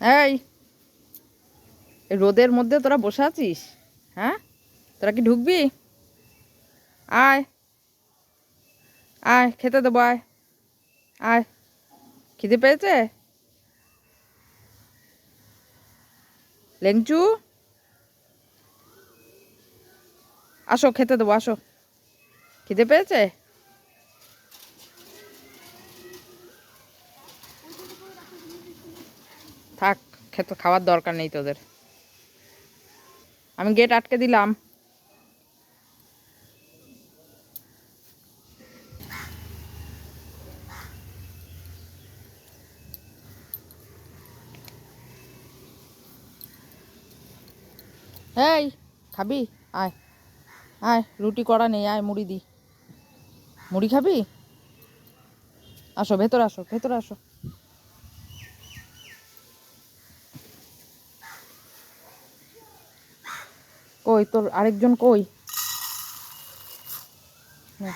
এই রোদের মধ্যে তোরা বসে আছিস? হ্যাঁ, তোরা কি ঢুকবি? আয় আয়, খেতে দেবো, আয় আয়। খিদে পেয়েছে? লেংচু, আসো খেতে দেবো, আসো। খিদে পেয়েছে? থাক, খেতে খাওয়ার দরকার নেই তোদের। আমি গেট আটকে দিলাম। এই, খাবি? আয় আয়, রুটি করা নেই, আয় মুড়ি দি। মুড়ি খাবি? আসো ভেতরে, আসো ভেতরে, আসো। কই তোর আরেকজন, কই? নে,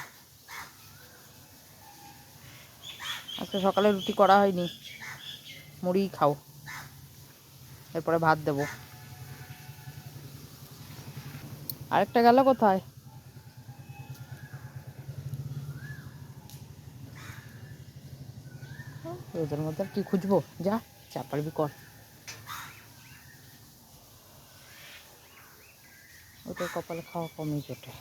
আজকে সকালে রুটি করা হয়নি, মুড়ি খাও, এরপরে ভাত দেবো। আরেকটা গেল কোথায়? রোদের মধ্যে আর কি খুঁজবো, যা যা পারবি কর। ওদের কপালে খাওয়া কমই জোটে।